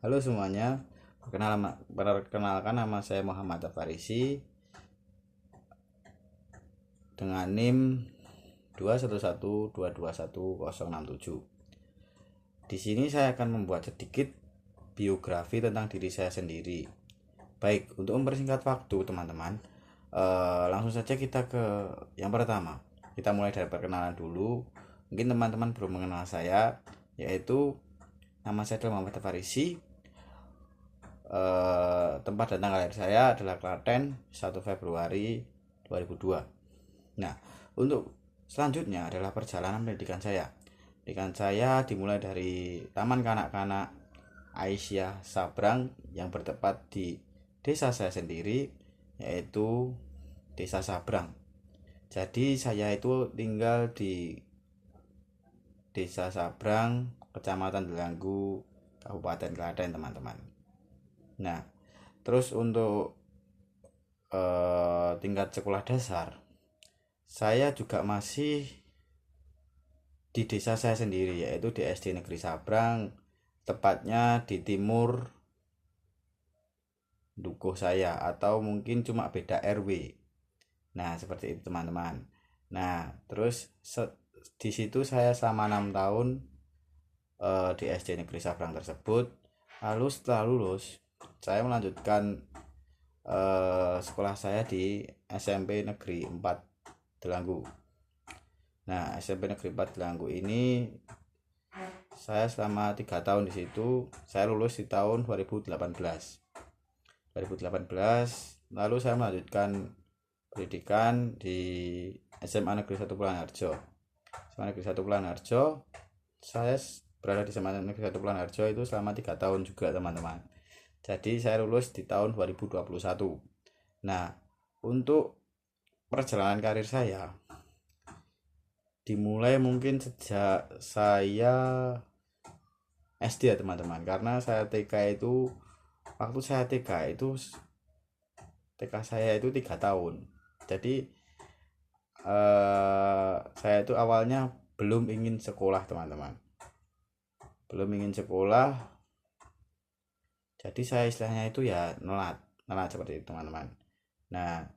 Halo semuanya, perkenalkan nama saya Muhammad Farisi dengan NIM 211221067. Di sini saya akan membuat sedikit biografi tentang diri saya sendiri. Baik, untuk mempersingkat waktu teman-teman, langsung saja kita ke yang pertama. Kita mulai dari perkenalan dulu. Mungkin teman-teman belum mengenal saya, yaitu nama saya adalah Muhammad Farisi. Tempat datang lahir saya adalah Klaten 1 Februari 2002. Nah, untuk selanjutnya adalah perjalanan pendidikan saya. Pendidikan saya dimulai dari Taman Kanak-kanak Aisyah Sabrang yang bertempat di desa saya sendiri, yaitu Desa Sabrang. Jadi saya itu tinggal di Desa Sabrang, Kecamatan Delanggu, Kabupaten Klaten, teman-teman. Nah, terus untuk tingkat sekolah dasar, saya juga masih di desa saya sendiri, yaitu di SD Negeri Sabrang, tepatnya di timur dukuh saya, atau mungkin cuma beda RW. Nah, seperti itu teman-teman. Nah, terus di situ saya selama 6 tahun di SD Negeri Sabrang tersebut. Lalu setelah lulus, saya melanjutkan sekolah saya di SMP Negeri 4 Delanggu. Nah, SMP Negeri 4 Delanggu ini saya selama 3 tahun di situ. Saya lulus di tahun 2018. Lalu saya melanjutkan pendidikan di SMA Negeri 1 Pulanharjo. SMA Negeri 1 Pulanharjo, saya berada di SMA Negeri 1 Pulanharjo itu selama 3 tahun juga, teman-teman. Jadi saya lulus di tahun 2021. Nah, untuk perjalanan karir saya dimulai mungkin sejak saya SD ya teman-teman, karena saya TK itu, waktu saya TK saya itu 3 tahun. Jadi saya itu awalnya belum ingin sekolah teman-teman, belum ingin sekolah. Jadi saya istilahnya itu ya nelat seperti itu teman-teman. Nah,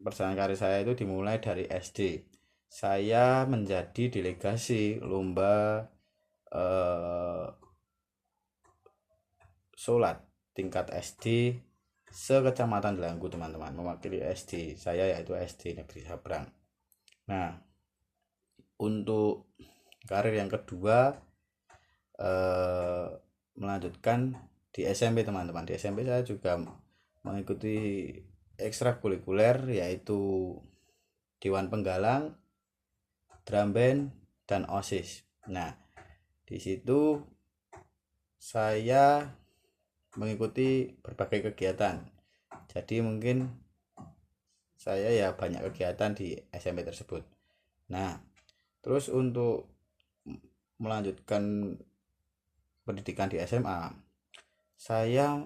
perjalanan karir saya itu dimulai dari SD. Saya menjadi delegasi lomba sholat tingkat SD sekecamatan Delanggu, teman-teman, mewakili SD saya, yaitu SD Negeri Sabrang. Nah, untuk karir yang kedua, melanjutkan di SMP, teman-teman. Di SMP saya juga mengikuti ekstrakurikuler, yaitu Dewan Penggalang, drum band, dan OSIS. Nah, di situ saya mengikuti berbagai kegiatan. Jadi mungkin saya ya banyak kegiatan di SMP tersebut. Nah, terus untuk melanjutkan pendidikan di SMA, saya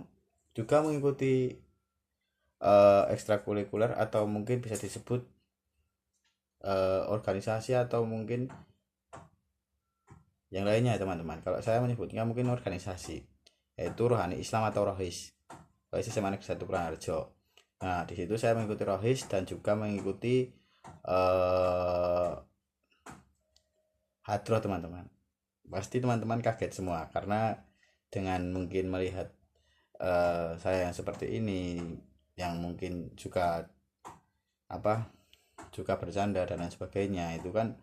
juga mengikuti ekstrakurikuler, atau mungkin bisa disebut organisasi, atau mungkin yang lainnya, teman-teman. Kalau saya menyebutnya mungkin organisasi, yaitu Rohani Islam atau Rohis. Rohis SMA Negeri 1 Purworejo. Nah, di situ saya mengikuti Rohis dan juga mengikuti hadroh, teman-teman. Pasti teman-teman kaget semua karena dengan mungkin melihat saya yang seperti ini, yang mungkin juga juga bercanda dan lain sebagainya, itu kan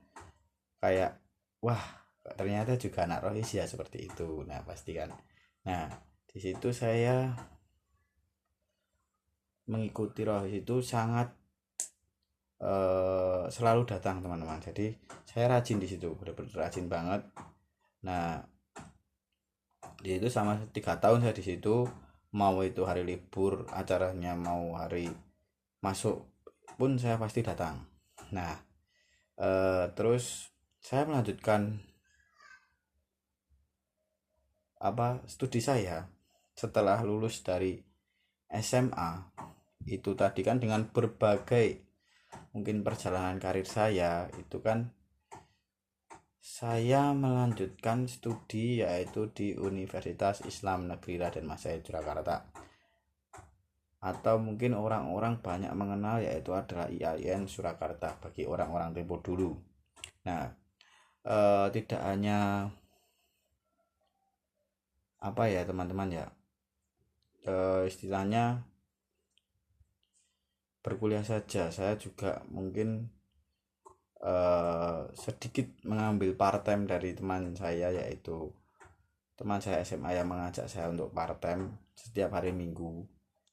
kayak wah, ternyata juga anak rohis ya, seperti itu. Nah, pasti kan. Nah, di situ saya mengikuti rohis itu sangat selalu datang, teman-teman. Jadi saya rajin di situ, benar-benar rajin banget. Nah, di situ sama 3 tahun saya di situ, mau itu hari libur acaranya, mau hari masuk pun saya pasti datang. Nah, terus saya melanjutkan studi saya setelah lulus dari SMA. Itu tadi kan dengan berbagai mungkin perjalanan karir saya itu kan, saya melanjutkan studi yaitu di Universitas Islam Negeri Raden Mas Said Surakarta, atau mungkin orang-orang banyak mengenal yaitu adalah IAIN Surakarta bagi orang-orang tempo dulu. Nah, tidak hanya apa ya teman-teman ya, istilahnya berkuliah saja, saya juga mungkin sedikit mengambil part time dari teman saya, yaitu teman saya SMA yang mengajak saya untuk part time setiap hari Minggu.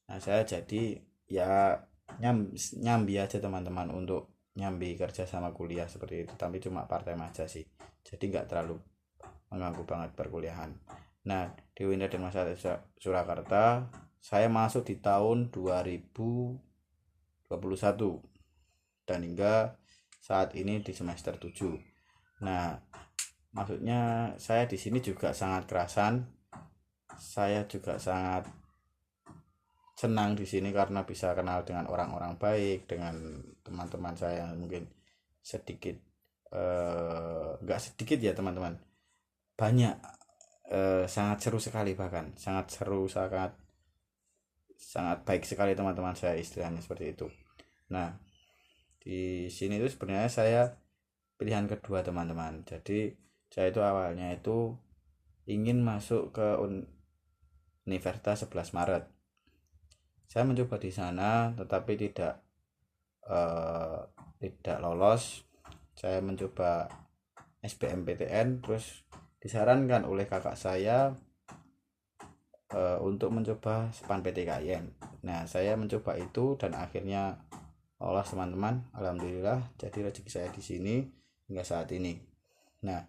Nah, saya jadi ya nyambi aja teman-teman, untuk nyambi kerja sama kuliah seperti itu, tapi cuma part time aja sih, jadi nggak terlalu mengganggu banget perkuliahan. Nah, di Winda dan Masyarakat Surakarta saya masuk di tahun 2021 dan hingga saat ini di semester 7. Nah, maksudnya saya di sini juga sangat kerasan. Saya juga sangat senang di sini karena bisa kenal dengan orang-orang baik, dengan teman-teman saya yang mungkin sedikit enggak sedikit ya teman-teman, banyak, sangat seru sekali, bahkan sangat seru, sangat sangat baik sekali teman-teman saya, istilahnya seperti itu. Nah, di sini itu sebenarnya saya pilihan kedua teman-teman. Jadi saya itu awalnya itu ingin masuk ke Universitas 11 Maret. Saya mencoba di sana tetapi eh, tidak lolos. Saya mencoba SBMPTN, terus disarankan oleh kakak saya untuk mencoba SPAN PTKIN. Nah, saya mencoba itu dan akhirnya lolos teman-teman. Alhamdulillah, jadi rezeki saya di sini hingga saat ini. Nah,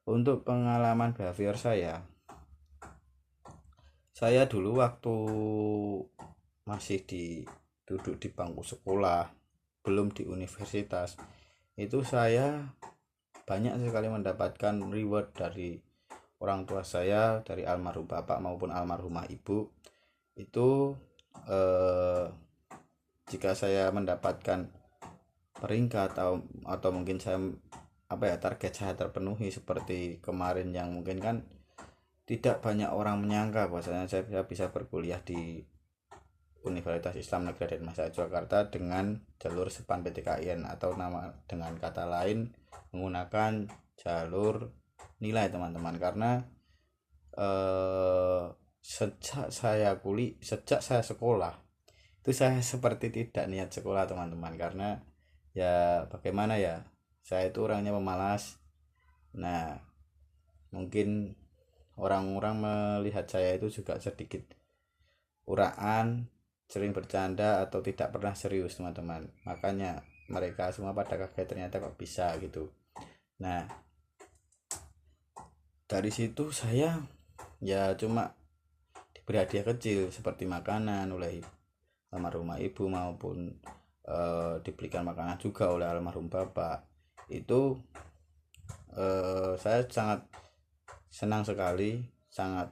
untuk pengalaman behavior saya dulu waktu masih duduk di bangku sekolah, belum di universitas, itu saya banyak sekali mendapatkan reward dari orang tua saya, dari almarhum bapak maupun almarhumah ibu. Itu jika saya mendapatkan peringkat atau mungkin saya target saya terpenuhi seperti kemarin, yang mungkin kan tidak banyak orang menyangka bahwasanya saya bisa berkuliah di Universitas Islam Negeri Raden Mas Said Surakarta dengan jalur SPAN PTKIN, atau dengan kata lain menggunakan jalur nilai teman-teman. Karena sejak saya sekolah itu saya seperti tidak niat sekolah teman-teman, karena ya bagaimana ya, saya itu orangnya pemalas. Nah, mungkin orang-orang melihat saya itu juga sedikit uraan, sering bercanda atau tidak pernah serius teman-teman, makanya mereka semua pada kaget ternyata kok bisa gitu. Nah, dari situ saya ya cuma diberi hadiah kecil seperti makanan oleh almarhumah ibu, maupun diberikan makanan juga oleh almarhum bapak. Itu saya sangat senang sekali, sangat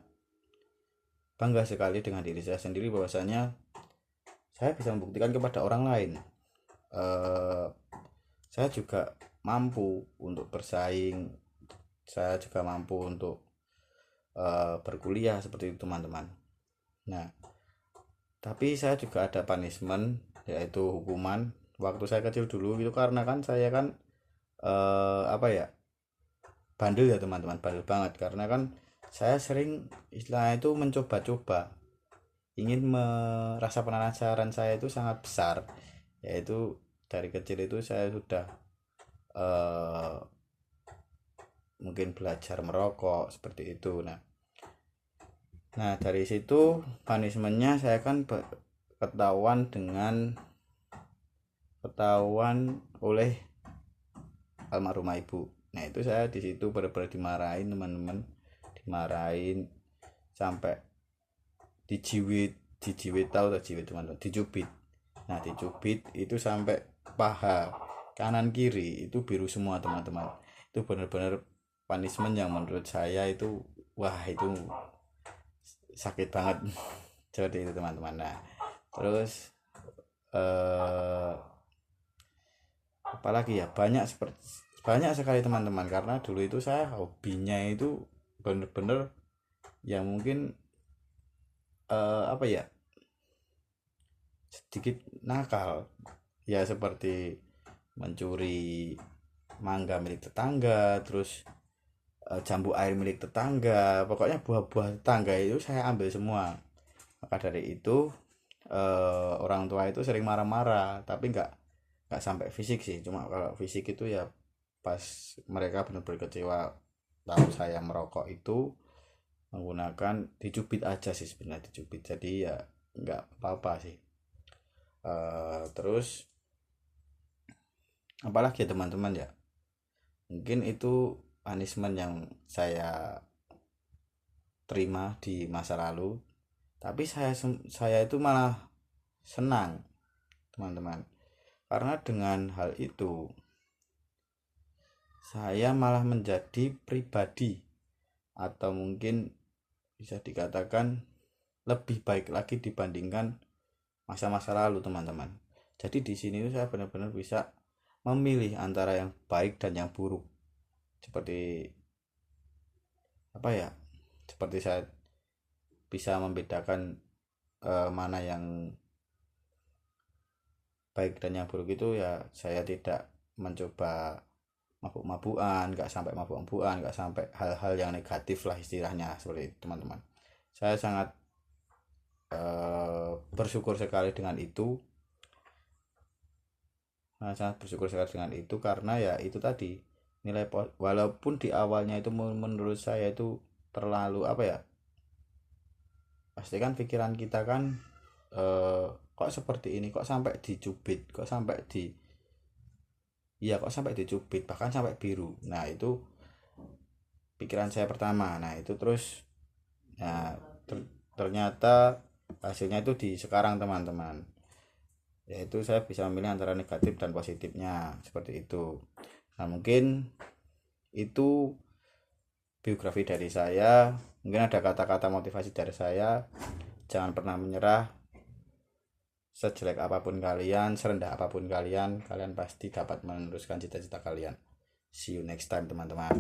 bangga sekali dengan diri saya sendiri, bahwasanya saya bisa membuktikan kepada orang lain saya juga mampu untuk bersaing, saya juga mampu untuk berkuliah seperti itu teman-teman. Nah, tapi saya juga ada punishment, yaitu hukuman waktu saya kecil dulu itu, karena kan saya kan bandel ya teman-teman, bandel banget, karena kan saya sering istilahnya itu mencoba-coba, ingin merasa penasaran saya itu sangat besar, yaitu dari kecil itu saya sudah eh, mungkin belajar merokok seperti itu. Nah, dari situ punishmentnya saya kan ketahuan oleh almarhumah ibu. Nah, itu saya di situ benar-benar dimarahin teman-teman, dimarahin sampai dijiwit tahu tak jiwit teman-teman, dicubit. Nah, dicubit itu sampai paha kanan kiri itu biru semua teman-teman. Itu benar-benar punishment yang menurut saya itu wah, itu sakit banget. Seperti itu teman-teman. Nah, terus apalagi ya, banyak seperti banyak sekali teman-teman, karena dulu itu saya hobinya itu bener-bener yang mungkin apa ya, sedikit nakal ya, seperti mencuri mangga milik tetangga, terus jambu air milik tetangga, pokoknya buah-buah tetangga itu saya ambil semua. Maka dari itu orang tua itu sering marah-marah, tapi nggak sampai fisik sih, cuma kalau fisik itu ya pas mereka benar-benar kecewa tahu saya merokok itu menggunakan, dicubit aja sih sebenarnya, dicubit, jadi ya nggak apa-apa sih. Terus apalagi ya teman-teman ya, mungkin itu punishment yang saya terima di masa lalu, tapi saya itu malah senang teman-teman, karena dengan hal itu saya malah menjadi pribadi, atau mungkin bisa dikatakan lebih baik lagi dibandingkan masa-masa lalu teman-teman. Jadi di sini saya benar-benar bisa memilih antara yang baik dan yang buruk, seperti apa ya, seperti saya bisa membedakan mana yang baik dan yang buruk itu ya, saya tidak mencoba mabuk-mabukan, nggak sampai mabuk-mabukan, nggak sampai hal-hal yang negatif lah istilahnya, seperti itu teman-teman. Saya sangat bersyukur sekali dengan itu. Nah, sangat bersyukur sekali dengan itu, karena ya itu tadi, nilai walaupun di awalnya itu menurut saya itu terlalu apa ya, pasti kan pikiran kita kan kok seperti ini, kok sampai dicubit, kok sampai di, iya kok sampai dicubit, bahkan sampai biru. Nah itu pikiran saya pertama. Nah itu terus, nah ternyata hasilnya itu di sekarang teman-teman, yaitu saya bisa memilih antara negatif dan positifnya, seperti itu. Nah mungkin itu biografi dari saya, mungkin ada kata-kata motivasi dari saya. Jangan pernah menyerah, sejelek apapun kalian, serendah apapun kalian, kalian pasti dapat meneruskan cita-cita kalian. See you next time teman-teman.